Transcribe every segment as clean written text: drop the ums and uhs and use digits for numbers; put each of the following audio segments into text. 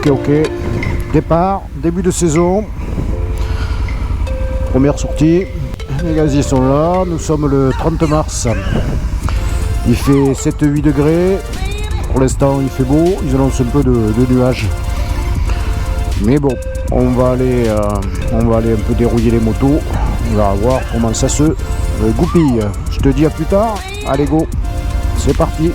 Ok. Départ, début de saison. Première sortie. Les gaziers sont là. Nous sommes le 30 mars. Il fait 7-8 degrés. Pour l'instant, il fait beau. Ils annoncent un peu de nuages. Mais bon, on va aller un peu dérouiller les motos. On va voir comment ça se goupille. Je te dis à plus tard. Allez, go. C'est parti.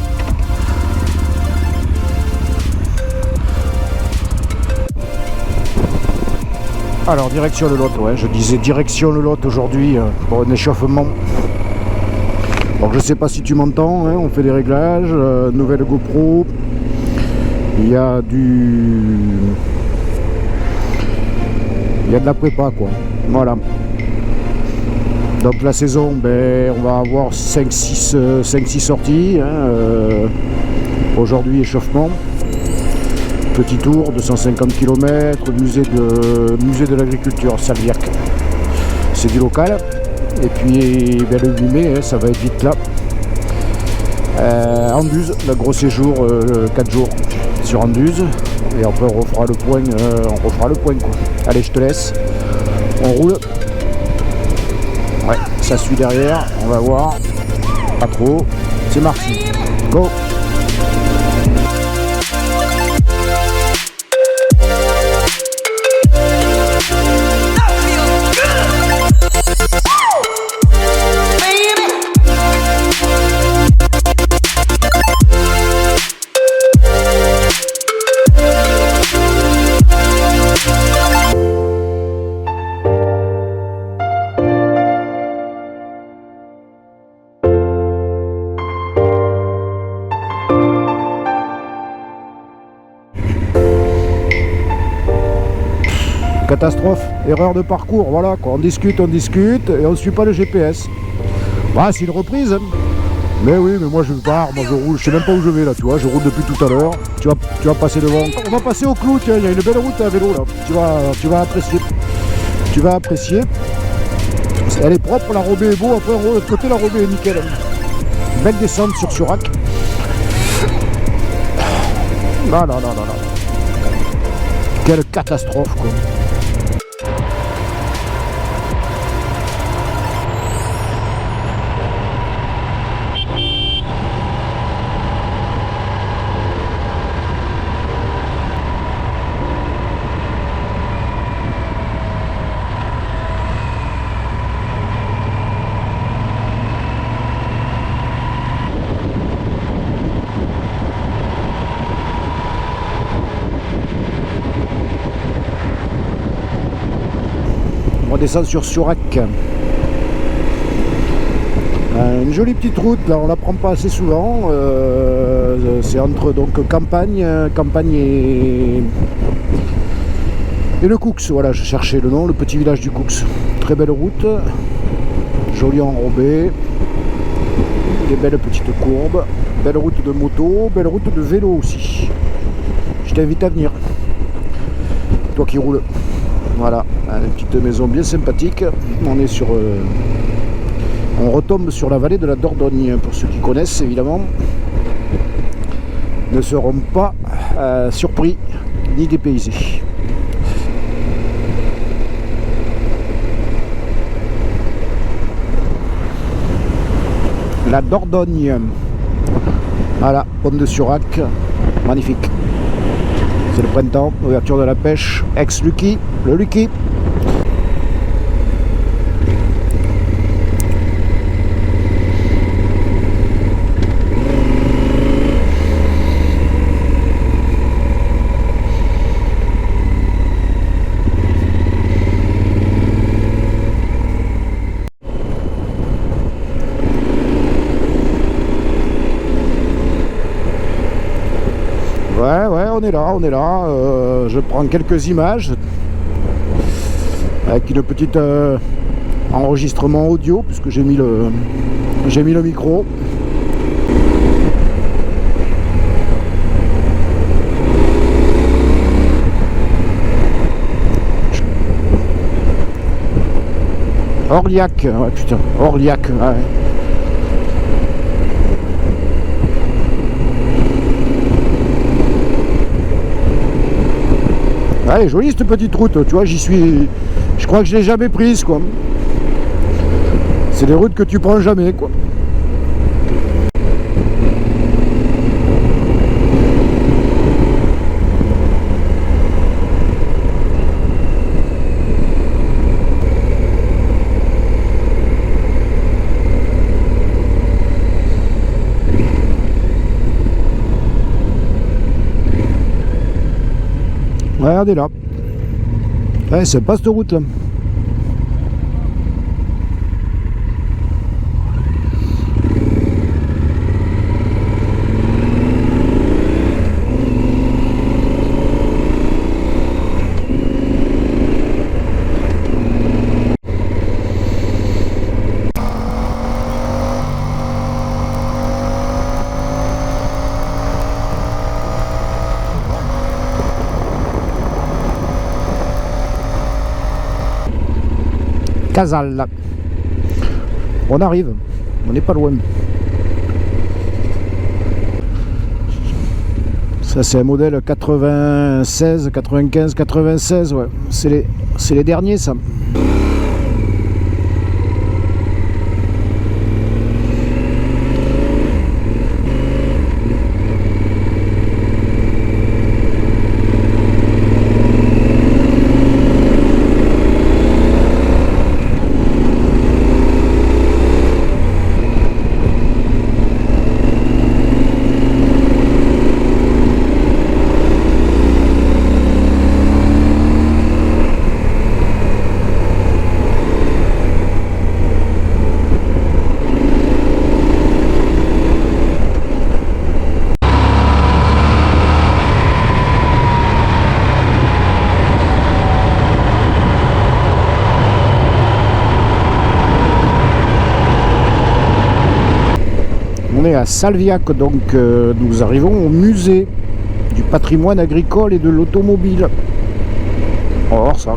Alors direction le Lot, ouais, je disais direction le Lot aujourd'hui pour un échauffement. Donc je sais pas si tu m'entends, hein, on fait des réglages, nouvelle GoPro, il y a de la prépa quoi, voilà. Donc la saison, ben, on va avoir 5-6 sorties, hein, aujourd'hui échauffement. Petit tour, 250 km, musée de l'agriculture, Salviac. C'est du local. Et puis ben, le 8 mai, hein, ça va être vite là. Anduze, le gros séjour, 4 jours sur Anduze. Et après on refera le point, quoi. Allez, je te laisse. On roule. Ouais, ça suit derrière, on va voir. Pas trop. C'est parti. Go! Catastrophe, erreur de parcours, voilà quoi, on discute et on ne suit pas le GPS. Bah c'est une reprise, hein. Mais oui, mais moi je pars, moi je roule, je sais même pas où je vais là, tu vois, je roule depuis tout à l'heure, tu vas passer devant. On va passer au clou, tiens, il y a une belle route à vélo là, tu vas apprécier. Elle est propre, la robée est beau, après de l'autre côté la robée est nickel. Belle descente sur Surac. Là. Quelle catastrophe quoi. On descend sur Surac. Une jolie petite route, là on la prend pas assez souvent. C'est entre donc campagne et le Coux. Voilà, je cherchais le nom, le petit village du Coux. Très belle route, jolie enrobée, des belles petites courbes, belle route de moto, belle route de vélo aussi. Je t'invite à venir, toi qui roules. Voilà, une petite maison bien sympathique. On retombe sur la vallée de la Dordogne. Pour ceux qui connaissent, évidemment, ne seront pas surpris ni dépaysés. La Dordogne. Voilà, pont de Surac, magnifique. C'est le printemps, ouverture de la pêche, ex-Lucky, le Lucky. Ouais, on est là. Je prends quelques images avec une petite enregistrement audio puisque j'ai mis le micro. Orliac, ouais putain, Orliac, ouais. Elle est jolie cette petite route, tu vois, je crois que je l'ai jamais prise, quoi. C'est des routes que tu prends jamais, quoi. Regardez là. Ouais, c'est pas cette route là. Casal. On arrive, on n'est pas loin. Ça c'est un modèle 96, 95, 96, ouais. C'est les derniers ça. On est à Salviac, donc nous arrivons au musée du patrimoine agricole et de l'automobile. On va voir ça.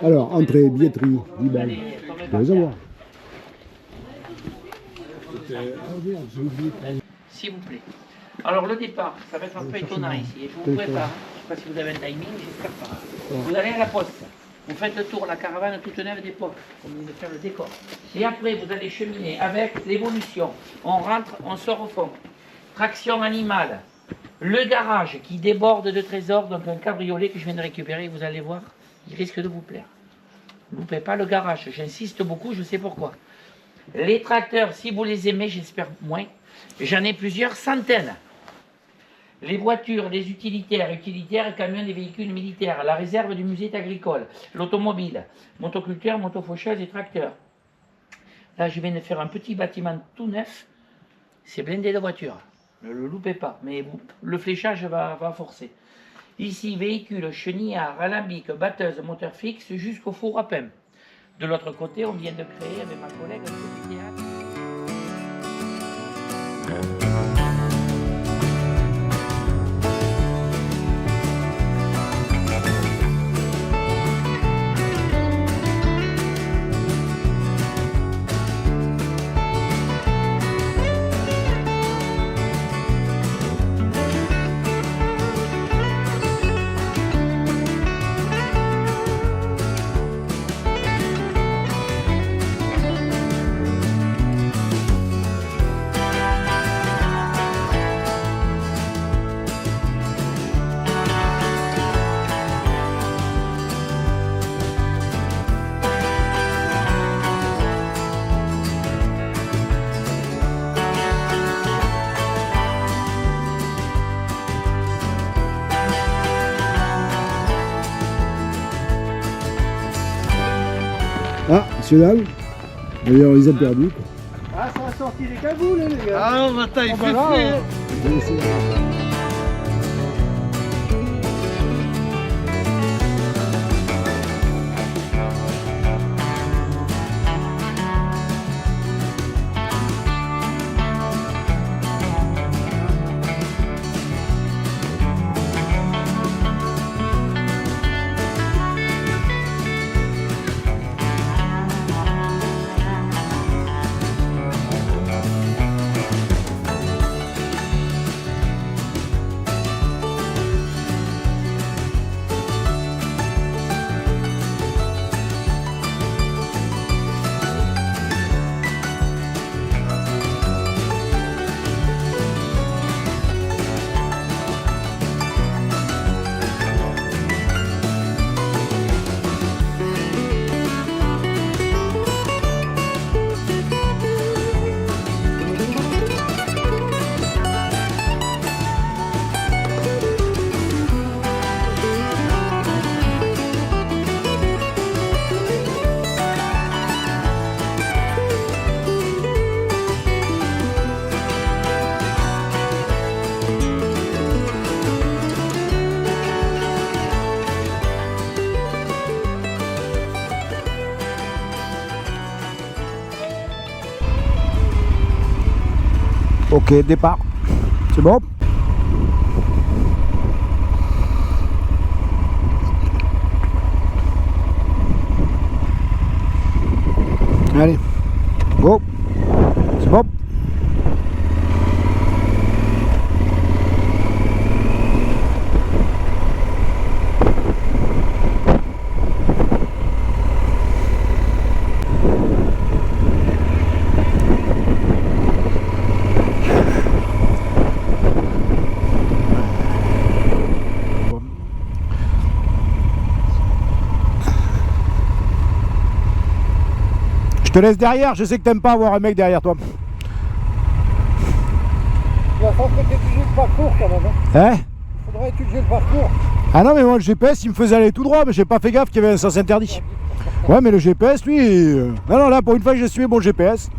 Alors, entrée, billetterie, 10 balles. Je vais les avoir. S'il vous plaît. Alors le départ, ça va être un peu étonnant ici. Et je vous prépare, je ne sais pas si vous avez un timing, j'espère pas. Vous allez à la poste, vous faites le tour, la caravane toute neuve des portes, comme vient de faire le décor. Et après, vous allez cheminer avec l'évolution. On rentre, on sort au fond. Traction animale. Le garage qui déborde de trésors, donc un cabriolet que je viens de récupérer, vous allez voir, il risque de vous plaire. Ne loupez pas le garage, j'insiste beaucoup, je sais pourquoi. Les tracteurs, si vous les aimez, j'espère moins, j'en ai plusieurs centaines. Les voitures, les utilitaires, camions des véhicules militaires, la réserve du musée agricole, l'automobile, motoculteurs, motofaucheuses et tracteurs. Là, je viens de faire un petit bâtiment tout neuf, c'est blindé de voitures. Ne le loupez pas, mais le fléchage va forcer. Ici, véhicules, chenillards, alambics, batteuses, moteur fixe, jusqu'au four à pain. De l'autre côté, on vient de créer avec ma collègue un petit théâtre. Ah, messieurs, dames, d'ailleurs, ils ont perdu. Ah, ça a sorti les cagoules, les gars. Ah, on va tailler Oh, bah là, Ok, départ. C'est bon? Allez, go. C'est bon? Je te laisse derrière, je sais que t'aimes pas avoir un mec derrière toi. Il va falloir étudier le parcours quand même. Hein? Il faudrait étudier le parcours. Ah non mais moi le GPS il me faisait aller tout droit, mais j'ai pas fait gaffe qu'il y avait un sens interdit. Ouais mais le GPS lui... Non non là pour une fois que j'ai suivi mon GPS.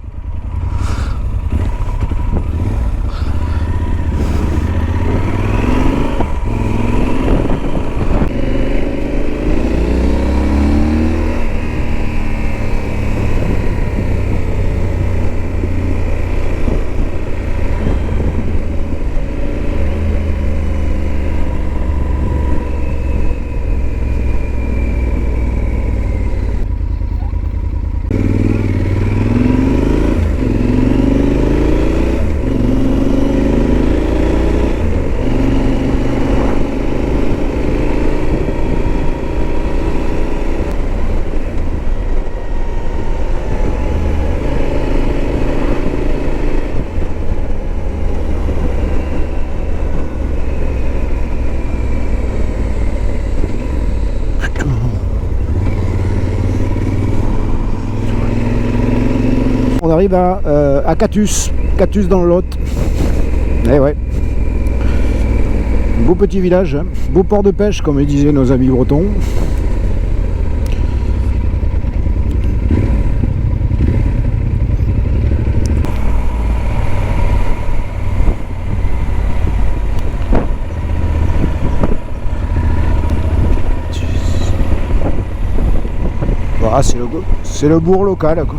On arrive à Catus dans le Lot. Eh ouais. Beau petit village, hein. Beau port de pêche comme disaient nos amis bretons. Voilà, c'est le bourg local quoi.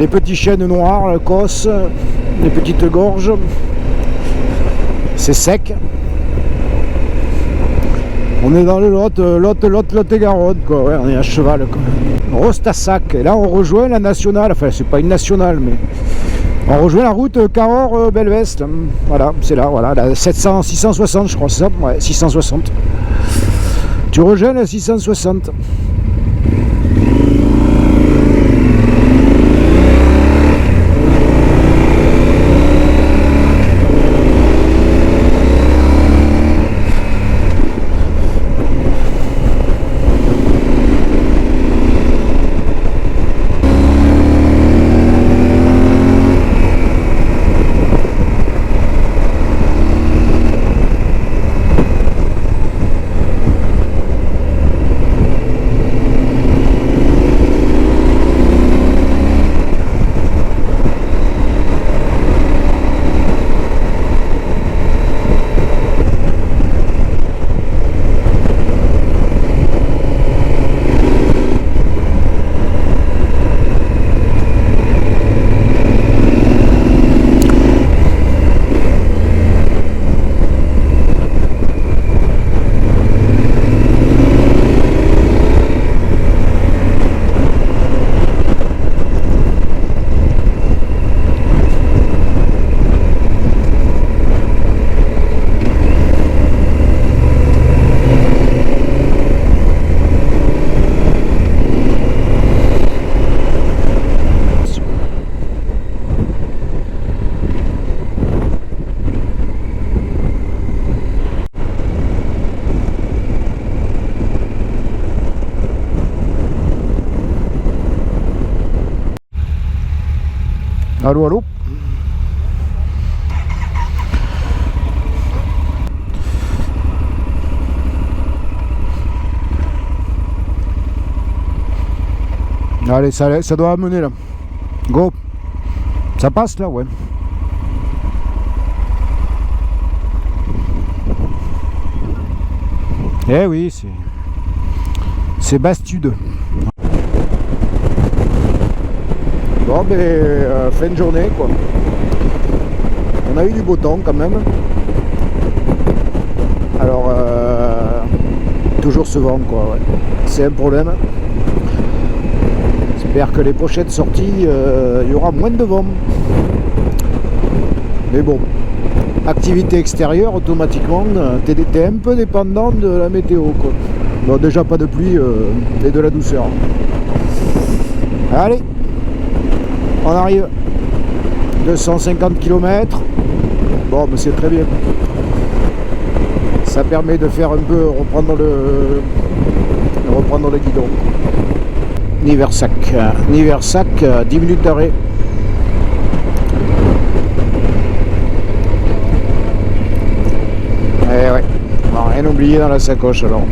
les petits chênes noirs, le cos, les petites gorges. C'est sec. On est dans le Lot-et-Garonne, quoi. Ouais, on est à cheval, quoi. Rostassac. Et là, on rejoint la nationale. Enfin, c'est pas une nationale, mais on rejoint la route Cahors-Belveste. Voilà, c'est là, voilà, la 660, je crois, c'est ça. Ouais, 660. Tu rejoins la 660. Allô, allô. Allez, ça doit amener là. Go. Ça passe là, ouais. Eh oui, c'est Bastude. Bon, ben, fin de journée, quoi. On a eu du beau temps quand même. Alors, toujours ce vent, quoi. Ouais. C'est un problème. J'espère que les prochaines sorties, il y aura moins de vent. Mais bon, activité extérieure, automatiquement, t'es un peu dépendant de la météo, quoi. Bon, déjà pas de pluie et de la douceur. Allez, on arrive. 250 km. Bon, mais c'est très bien. Ça permet de faire un peu reprendre le guidon. Niversac, 10 minutes d'arrêt. Eh ouais, on va rien oublier dans la sacoche alors.